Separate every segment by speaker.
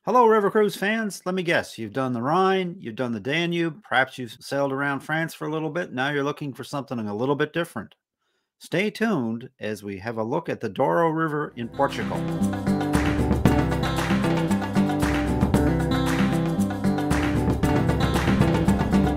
Speaker 1: Hello, River Cruise fans. Let me guess. You've done the Rhine, you've done the Danube, perhaps you've sailed around France for a little bit. Now you're looking for something a little bit different. Stay tuned as we have a look at the Douro River in Portugal.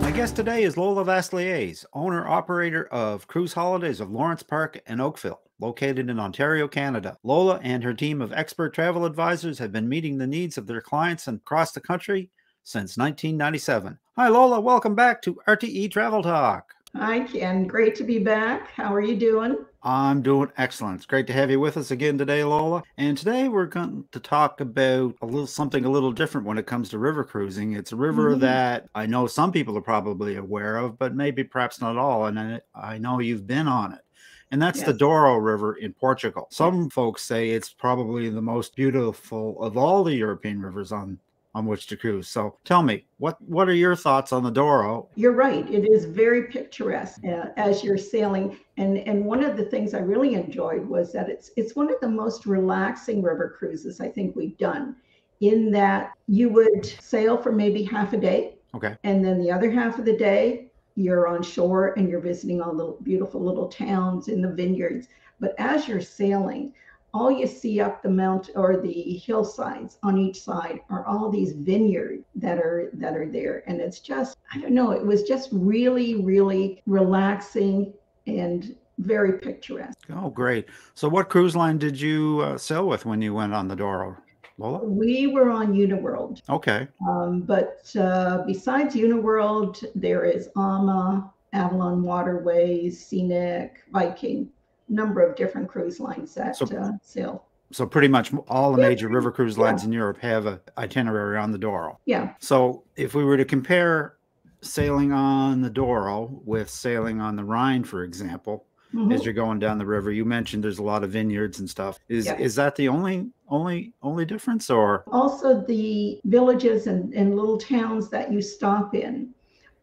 Speaker 1: My guest today is Lola Vassiliadis, owner-operator of Cruise Holidays of Lawrence Park and Oakville, located in Ontario, Canada. Lola and her team of expert travel advisors have been meeting the needs of their clients across the country since 1997. Hi, Lola. Welcome back to RTE Travel Talk.
Speaker 2: Hi, Ken. Great to be back. How are you doing?
Speaker 1: I'm doing excellent. It's great to have you with us again today, Lola. And today we're going to talk about something a little different when it comes to river cruising. It's a river that I know some people are probably aware of, but maybe perhaps not all. And I know you've been on it. And that's the Douro River in Portugal. Some folks say it's probably the most beautiful of all the European rivers on which to cruise. So tell me, what are your thoughts on the Douro?
Speaker 2: You're right. It is very picturesque as you're sailing. And one of the things I really enjoyed was that it's one of the most relaxing river cruises I think we've done, in that you would sail for maybe half a day.
Speaker 1: Okay.
Speaker 2: And then the other half of the day, you're on shore and you're visiting all the beautiful little towns in the vineyards. But as you're sailing, all you see up the mountain or the hillsides on each side are all these vineyards that are there. And it's just, I don't know, it was just really, really relaxing and very picturesque.
Speaker 1: Oh, great. So what cruise line did you sail with when you went on the Douro, Lola?
Speaker 2: We were on Uniworld.
Speaker 1: Okay.
Speaker 2: But besides Uniworld, there is Avalon Waterways, Scenic, Viking, number of different cruise lines that sail.
Speaker 1: So pretty much all the major river cruise lines in Europe have an itinerary on the Douro.
Speaker 2: Yeah.
Speaker 1: So if we were to compare sailing on the Douro with sailing on the Rhine, for example, as you're going down the river, you mentioned there's a lot of vineyards and stuff. Is that the only difference, or?
Speaker 2: Also, the villages and little towns that you stop in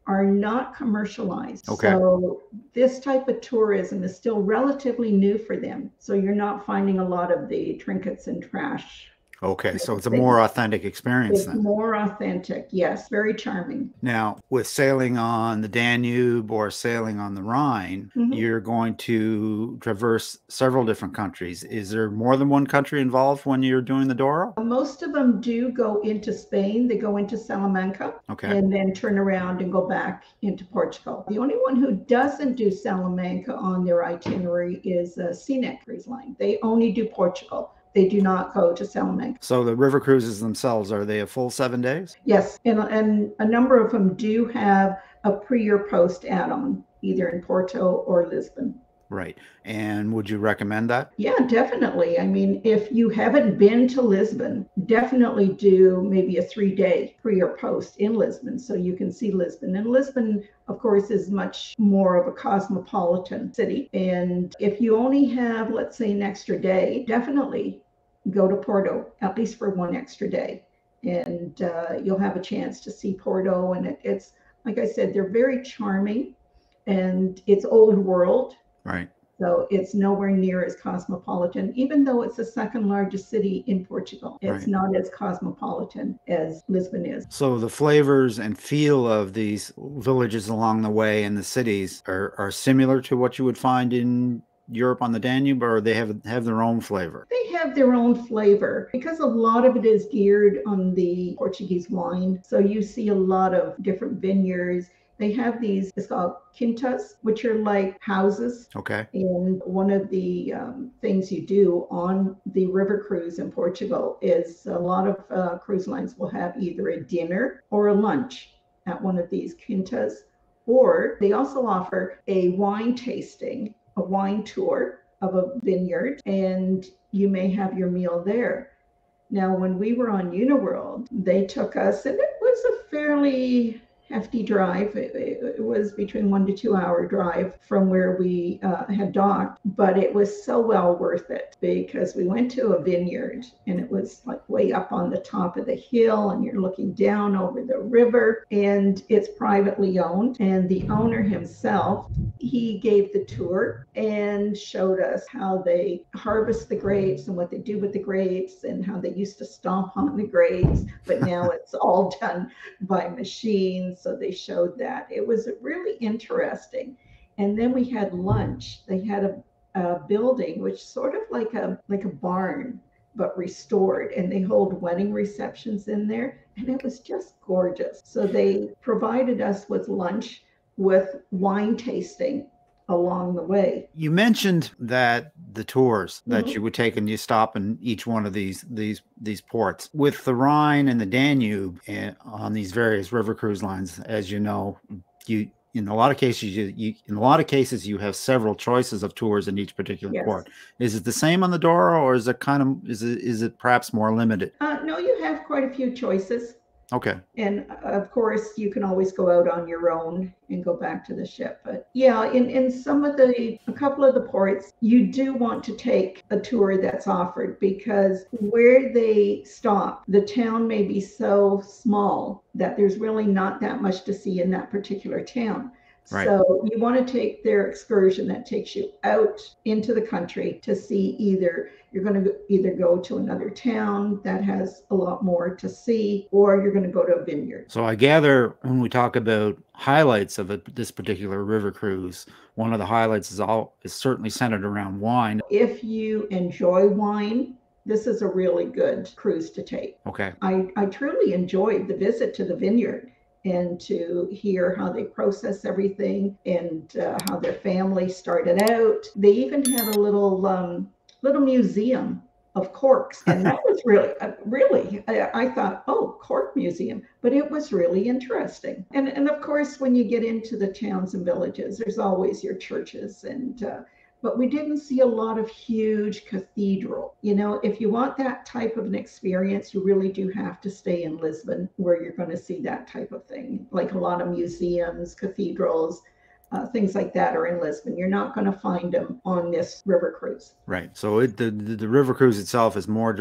Speaker 2: are not commercialized.
Speaker 1: Okay.
Speaker 2: So this type of tourism is still relatively new for them. So you're not finding a lot of the trinkets and trash.
Speaker 1: Okay, so it's a more authentic experience then.
Speaker 2: It's more authentic, yes, very charming.
Speaker 1: Now, with sailing on the Danube or sailing on the Rhine, you're going to traverse several different countries. Is there more than one country involved when you're doing the Douro?
Speaker 2: Most of them do go into Spain. They go into Salamanca, and then turn around and go back into Portugal. The only one who doesn't do Salamanca on their itinerary is Scenic Cruise Line. They only do Portugal. They do not go to Salamanca.
Speaker 1: So the river cruises themselves, are they a full 7 days?
Speaker 2: Yes, and a number of them do have a pre or post add-on, either in Porto or Lisbon.
Speaker 1: Right. And would you recommend that?
Speaker 2: Yeah, definitely. I mean, if you haven't been to Lisbon, definitely do maybe a 3-day pre or post in Lisbon so you can see Lisbon. And Lisbon, of course, is much more of a cosmopolitan city. And if you only have, let's say, an extra day, definitely go to Porto, at least for one extra day. And you'll have a chance to see Porto. And it's, like I said, they're very charming, and it's old world.
Speaker 1: Right.
Speaker 2: So it's nowhere near as cosmopolitan, even though it's the second largest city in Portugal. It's not as cosmopolitan as Lisbon is.
Speaker 1: So the flavors and feel of these villages along the way and the cities are similar to what you would find in Europe on the Danube, or they have their own flavor?
Speaker 2: They have their own flavor because a lot of it is geared on the Portuguese wine. So you see a lot of different vineyards. They have these, it's called quintas, which are like houses.
Speaker 1: Okay.
Speaker 2: And one of the things you do on the river cruise in Portugal is a lot of cruise lines will have either a dinner or a lunch at one of these quintas, or they also offer a wine tasting, a wine tour of a vineyard, and you may have your meal there. Now, when we were on Uniworld, they took us, and it was a fairly hefty drive. It was between 1 to 2 hour drive from where we had docked, but it was so well worth it because we went to a vineyard and it was like way up on the top of the hill and you're looking down over the river, and it's privately owned. And the owner himself, he gave the tour and showed us how they harvest the grapes and what they do with the grapes and how they used to stomp on the grapes, but now it's all done by machines. So they showed that. It was really interesting. And then we had lunch. They had a building which sort of like a barn but restored, and they hold wedding receptions in there, and it was just gorgeous. So they provided us with lunch with wine tasting along the way.
Speaker 1: You mentioned that the tours that you would take, and you stop in each one of these ports. With the Rhine and the Danube and on these various river cruise lines, as you know, you in a lot of cases you have several choices of tours in each particular port. Is it the same on the Douro, or is it is it perhaps more limited?
Speaker 2: No, you have quite a few choices.
Speaker 1: Okay.
Speaker 2: And of course, you can always go out on your own and go back to the ship. But yeah, in a couple of the ports, you do want to take a tour that's offered, because where they stop, the town may be so small that there's really not that much to see in that particular town. Right. So you want to take their excursion that takes you out into the country to see you're going to go to another town that has a lot more to see, or you're going to go to a vineyard.
Speaker 1: So I gather when we talk about highlights of this particular river cruise, one of the highlights is certainly centered around wine.
Speaker 2: If you enjoy wine, this is a really good cruise to take.
Speaker 1: Okay.
Speaker 2: I truly enjoyed the visit to the vineyard, and to hear how they process everything and how their family started out. They even had a little museum of corks, and that was really, I thought, oh, cork museum, but it was really interesting. And of course, when you get into the towns and villages, there's always your churches, but we didn't see a lot of huge cathedral. You know, if you want that type of an experience, you really do have to stay in Lisbon, where you're going to see that type of thing. Like a lot of museums, cathedrals, things like that are in Lisbon. You're not going to find them on this river cruise.
Speaker 1: Right. So the river cruise itself is more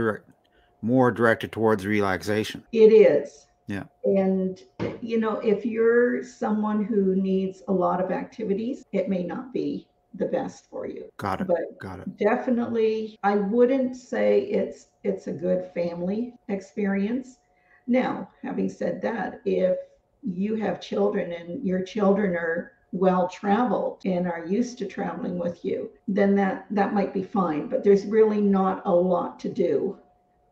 Speaker 1: directed towards relaxation.
Speaker 2: It is.
Speaker 1: Yeah.
Speaker 2: And, you know, if you're someone who needs a lot of activities, it may not be the best for you.
Speaker 1: Got it.
Speaker 2: But
Speaker 1: Got it.
Speaker 2: Definitely, I wouldn't say it's a good family experience. Now, having said that, if you have children and your children are well traveled and are used to traveling with you, then that might be fine. But there's really not a lot to do.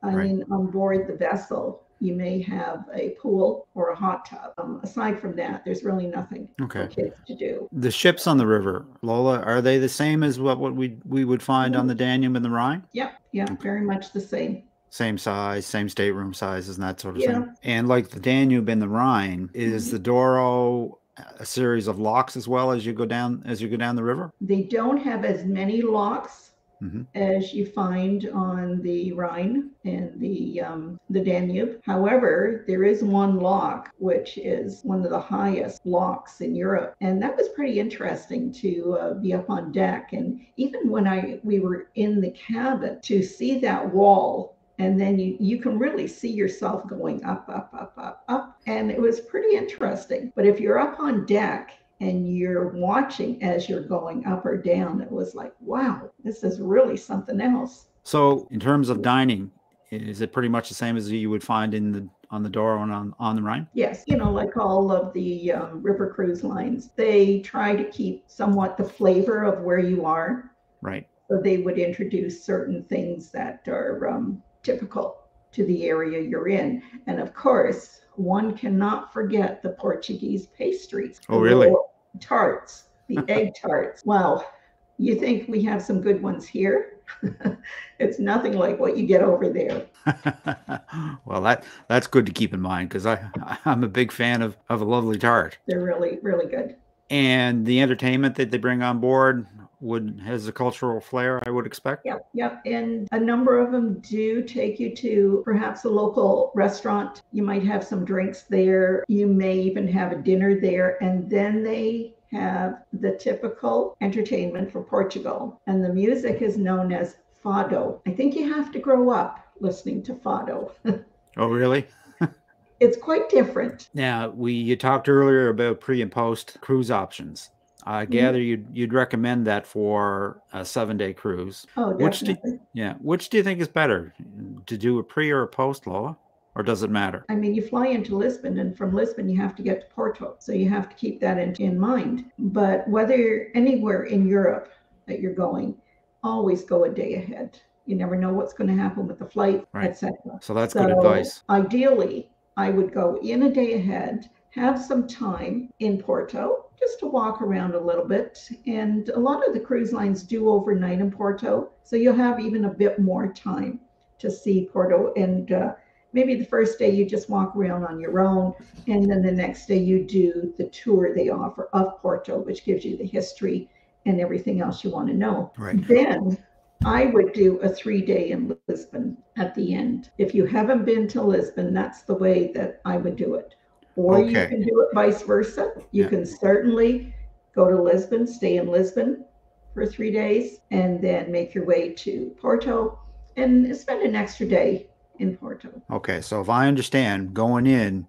Speaker 2: I mean, on board the vessel, you may have a pool or a hot tub. Aside from that, there's really nothing for kids to do.
Speaker 1: The ships on the river, Lola, are they the same as what we would find on the Danube and the Rhine?
Speaker 2: Yeah, very much the same.
Speaker 1: Same size, same stateroom sizes, and that sort of thing. And like the Danube and the Rhine, is the Douro a series of locks as well as you go down the river?
Speaker 2: They don't have as many locks as you find on the Rhine and the Danube. However, there is one lock which is one of the highest locks in Europe, and that was pretty interesting to be up on deck. And even when we were in the cabin, to see that wall, and then you can really see yourself going up, up, up, up, up, and it was pretty interesting. But if you're up on deck and you're watching as you're going up or down, it was like, wow, this is really something else.
Speaker 1: So in terms of dining, is it pretty much the same as you would find on the Douro and on the Rhine?
Speaker 2: Yes, you know, like all of the river cruise lines, they try to keep somewhat the flavor of where you are.
Speaker 1: Right.
Speaker 2: So they would introduce certain things that are typical to the area you're in. And of course, one cannot forget the Portuguese pastries.
Speaker 1: Oh, really?
Speaker 2: Tarts, the egg tarts. Wow, you think we have some good ones here? It's nothing like what you get over there.
Speaker 1: Well, that's good to keep in mind, because I'm a big fan of a lovely tart.
Speaker 2: They're really, really good.
Speaker 1: And the entertainment that they bring on board, has a cultural flair, I would expect.
Speaker 2: Yep, yep. And a number of them do take you to perhaps a local restaurant. You might have some drinks there. You may even have a dinner there. And then they have the typical entertainment for Portugal. And the music is known as fado. I think you have to grow up listening to fado.
Speaker 1: Oh, really?
Speaker 2: It's quite different.
Speaker 1: Now, you talked earlier about pre and post cruise options. I gather you'd recommend that for a 7-day cruise.
Speaker 2: Oh, definitely.
Speaker 1: Which do you think is better, to do a pre or a post, Lola? Or does it matter?
Speaker 2: I mean, you fly into Lisbon, and from Lisbon, you have to get to Porto. So you have to keep that in mind. But whether you're anywhere in Europe that you're going, always go a day ahead. You never know what's going to happen with the flight, etc.
Speaker 1: So that's good advice.
Speaker 2: Ideally, I would go in a day ahead, have some time in Porto, just to walk around a little bit. And a lot of the cruise lines do overnight in Porto. So you'll have even a bit more time to see Porto. And maybe the first day you just walk around on your own, and then the next day you do the tour they offer of Porto, which gives you the history and everything else you want to know.
Speaker 1: Right.
Speaker 2: Then I would do a 3-day in Lisbon at the end. If you haven't been to Lisbon, that's the way that I would do it. Or you can do it vice versa. You can certainly go to Lisbon, stay in Lisbon for 3 days, and then make your way to Porto and spend an extra day in Porto.
Speaker 1: Okay, so if I understand, going in,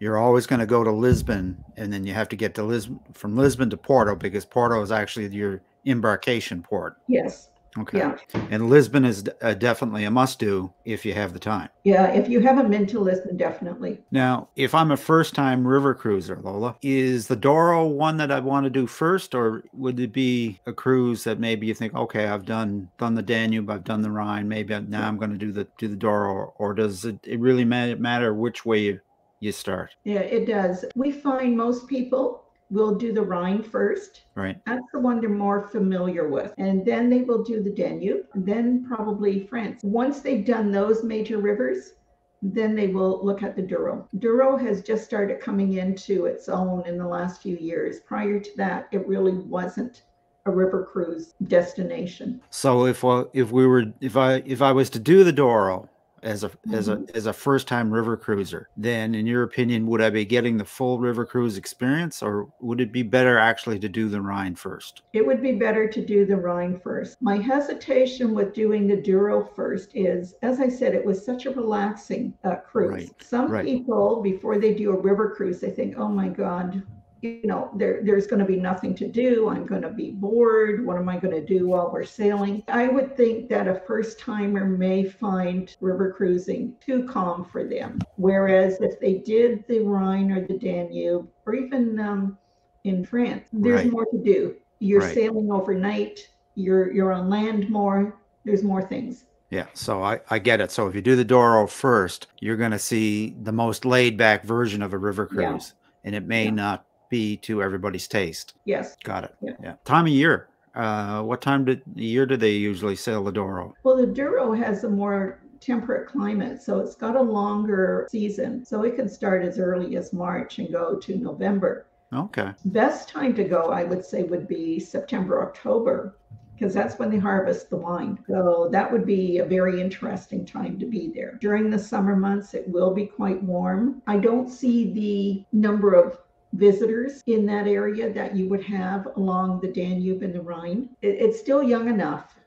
Speaker 1: you're always going to go to Lisbon, and then you have to get to from Lisbon to Porto, because Porto is actually your embarkation port.
Speaker 2: Yes.
Speaker 1: Okay.
Speaker 2: Yeah.
Speaker 1: And Lisbon is definitely a must-do if you have the time.
Speaker 2: Yeah, if you haven't been to Lisbon, definitely.
Speaker 1: Now, if I'm a first-time river cruiser, Lola, is the Douro one that I want to do first, or would it be a cruise that maybe you think, okay, I've done the Danube, I've done the Rhine, maybe now I'm going to do the Douro, or does it really matter which way you start?
Speaker 2: Yeah, it does. We find most people will do the Rhine first.
Speaker 1: Right.
Speaker 2: That's the one they're more familiar with. And then they will do the Danube, and then probably France. Once they've done those major rivers, then they will look at the Douro. Douro has just started coming into its own in the last few years. Prior to that, it really wasn't a river cruise destination.
Speaker 1: So if I was to do the Douro as a first-time river cruiser, then in your opinion, would I be getting the full river cruise experience, or would it be better actually to do the Rhine first?
Speaker 2: It would be better to do the Rhine first. My hesitation with doing the Douro first is, as I said, it was such a relaxing cruise.
Speaker 1: Right.
Speaker 2: Some people, before they do a river cruise, they think, oh my God, there's going to be nothing to do. I'm going to be bored. What am I going to do while we're sailing? I would think that a first timer may find river cruising too calm for them. Whereas if they did the Rhine or the Danube, or even in France, there's more to do. You're sailing overnight. You're on land more. There's more things.
Speaker 1: Yeah, so I get it. So if you do the Douro first, you're going to see the most laid back version of a river cruise, and it may not be to everybody's taste.
Speaker 2: Yes.
Speaker 1: Got it. Yeah. Time of year. What time of the year do they usually sail the Douro?
Speaker 2: Well, the Douro has a more temperate climate, so it's got a longer season. So it can start as early as March and go to November.
Speaker 1: Okay.
Speaker 2: Best time to go, I would say, would be September, October, because that's when they harvest the wine. So that would be a very interesting time to be there. During the summer months, it will be quite warm. I don't see the number of visitors in that area that you would have along the Danube and the Rhine. It's still young enough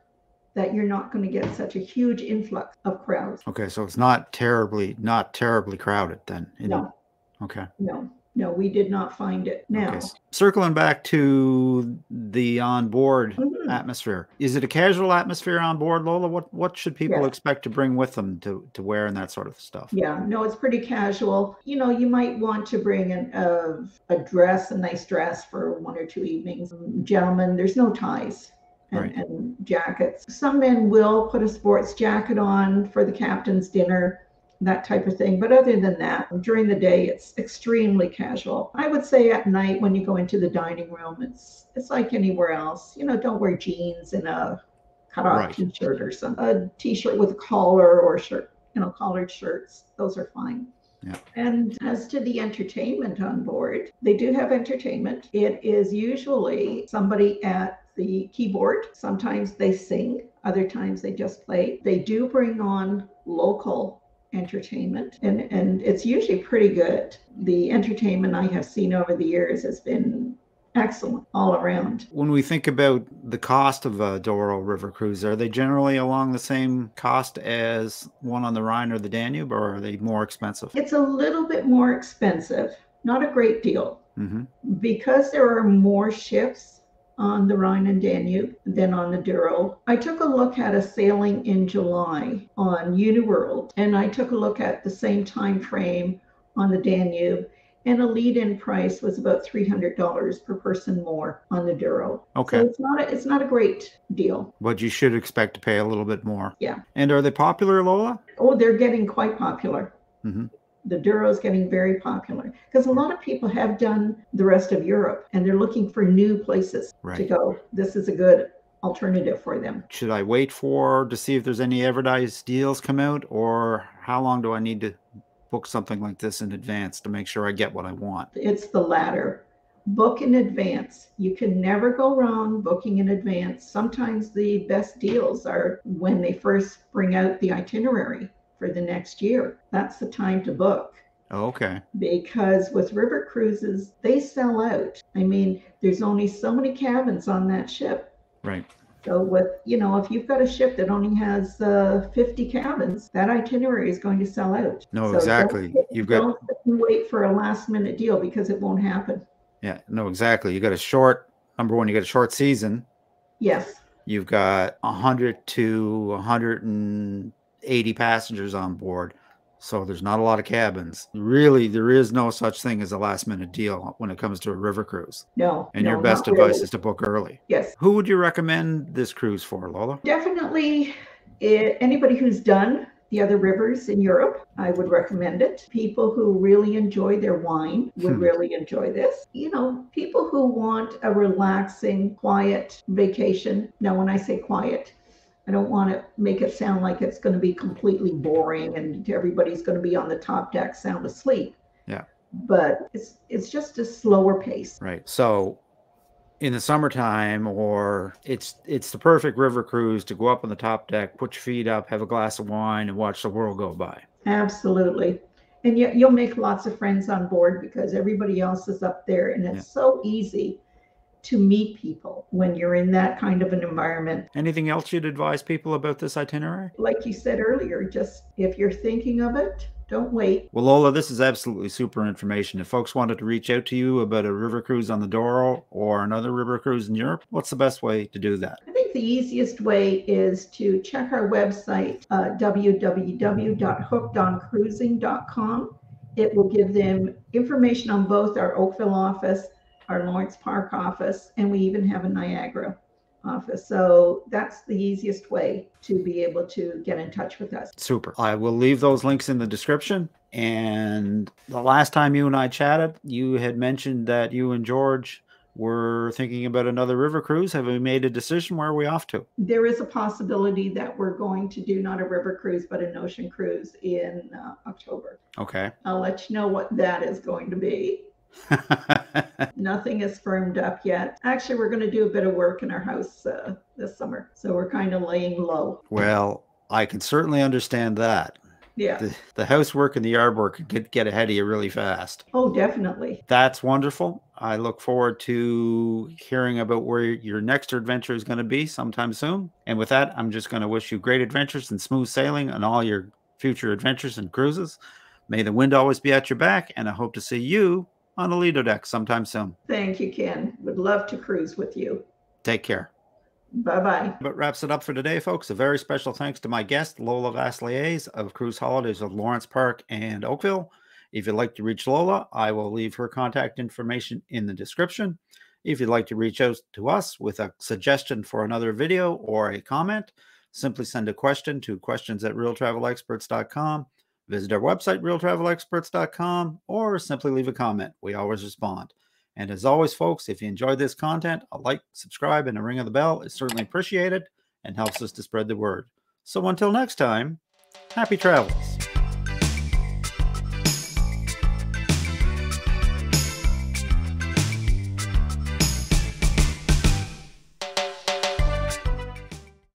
Speaker 2: that you're not going to get such a huge influx of crowds.
Speaker 1: Okay, so it's not terribly crowded then.
Speaker 2: No.
Speaker 1: Okay.
Speaker 2: No, we did not find it. Now,
Speaker 1: circling back to the onboard atmosphere, is it a casual atmosphere on board, Lola? What should people expect to bring with them to wear and that sort of stuff?
Speaker 2: Yeah, no, it's pretty casual. You might want to bring a nice dress for 1 or 2 evenings. Gentlemen, there's no ties and jackets. Some men will put a sports jacket on for the captain's dinner, that type of thing. But other than that, during the day, it's extremely casual. I would say at night when you go into the dining room, it's like anywhere else. Don't wear jeans and a cut-off t-shirt or a t-shirt with a collar or shirt, collared shirts. Those are fine.
Speaker 1: Yeah.
Speaker 2: And as to the entertainment on board, they do have entertainment. It is usually somebody at the keyboard. Sometimes they sing, other times they just play. They do bring on local entertainment, and it's usually pretty good. The entertainment I have seen over the years has been excellent all around.
Speaker 1: When we think about the cost of a Douro River Cruise, are they generally along the same cost as one on the Rhine or the Danube, or are they more expensive?
Speaker 2: It's a little bit more expensive, not a great deal.
Speaker 1: Mm-hmm.
Speaker 2: Because there are more ships on the Rhine and Danube than on the Douro. I took a look at a sailing in July on Uniworld, and I took a look at the same time frame on the Danube, and a lead-in price was about $300 per person more on the Douro.
Speaker 1: Okay.
Speaker 2: So it's not a great deal.
Speaker 1: But you should expect to pay a little bit more.
Speaker 2: Yeah.
Speaker 1: And are they popular, Lola?
Speaker 2: Oh, they're getting quite popular.
Speaker 1: Mm-hmm.
Speaker 2: The Douro is getting very popular because a lot of people have done the rest of Europe and they're looking for new places to go. This is a good alternative for them.
Speaker 1: Should I wait to see if there's any advertised deals come out, or how long do I need to book something like this in advance to make sure I get what I want?
Speaker 2: It's the latter. Book in advance. You can never go wrong booking in advance. Sometimes the best deals are when they first bring out the itinerary for the next year. That's the time to book.
Speaker 1: Okay.
Speaker 2: Because with river cruises, they sell out. I mean, there's only so many cabins on that ship.
Speaker 1: Right.
Speaker 2: So with, if you've got a ship that only has 50 cabins, that itinerary is going to sell out.
Speaker 1: No,
Speaker 2: so
Speaker 1: exactly.
Speaker 2: Don't wait for a last minute deal because it won't happen.
Speaker 1: Yeah, no, exactly. You got number one, you got a short season.
Speaker 2: Yes.
Speaker 1: You've got 100 to 180 passengers on board. So there's not a lot of cabins. Really, there is no such thing as a last minute deal when it comes to a river cruise.
Speaker 2: No.
Speaker 1: And your best advice is to book early.
Speaker 2: Yes.
Speaker 1: Who would you recommend this cruise for, Lola?
Speaker 2: Definitely anybody who's done the other rivers in Europe, I would recommend it. People who really enjoy their wine would really enjoy this. People who want a relaxing, quiet vacation. Now, when I say quiet, I don't want to make it sound like it's going to be completely boring and everybody's going to be on the top deck sound asleep.
Speaker 1: Yeah.
Speaker 2: But it's just a slower pace.
Speaker 1: Right. So in the summertime, or it's the perfect river cruise to go up on the top deck, put your feet up, have a glass of wine, and watch the world go by.
Speaker 2: Absolutely. And you'll make lots of friends on board because everybody else is up there, and it's so easy to meet people when you're in that kind of an environment.
Speaker 1: Anything else you'd advise people about this itinerary?
Speaker 2: Like you said earlier, just if you're thinking of it, don't wait.
Speaker 1: Well, Lola, this is absolutely super information. If folks wanted to reach out to you about a river cruise on the Douro or another river cruise in Europe, what's the best way to do that?
Speaker 2: I think the easiest way is to check our website, www.hookedoncruising.com. It will give them information on both our Oakville office, our Lawrence Park office, and we even have a Niagara office. So that's the easiest way to be able to get in touch with us.
Speaker 1: Super. I will leave those links in the description. And the last time you and I chatted, you had mentioned that you and George were thinking about another river cruise. Have we made a decision? Where are we off to?
Speaker 2: There is a possibility that we're going to do not a river cruise, but an ocean cruise in October.
Speaker 1: Okay.
Speaker 2: I'll let you know what that is going to be. Nothing is firmed up yet. Actually, we're going to do a bit of work in our house this summer. So we're kind of laying low.
Speaker 1: Well, I can certainly understand that.
Speaker 2: Yeah.
Speaker 1: The housework and the yard work could get ahead of you really fast.
Speaker 2: Oh, definitely.
Speaker 1: That's wonderful. I look forward to hearing about where your next adventure is going to be sometime soon. And with that, I'm just going to wish you great adventures and smooth sailing on all your future adventures and cruises. May the wind always be at your back, and I hope to see you on the Lido deck sometime soon.
Speaker 2: Thank you, Ken. Would love to cruise with you.
Speaker 1: Take care.
Speaker 2: Bye-bye.
Speaker 1: That wraps it up for today, folks. A very special thanks to my guest, Lola Vassiliadis of Cruise Holidays of Lawrence Park and Oakville. If you'd like to reach Lola, I will leave her contact information in the description. If you'd like to reach out to us with a suggestion for another video or a comment, simply send a question to questions@realtravelexperts.com. Visit our website, realtravelexperts.com, or simply leave a comment. We always respond. And as always, folks, if you enjoyed this content, a like, subscribe, and a ring of the bell is certainly appreciated and helps us to spread the word. So until next time, happy travels.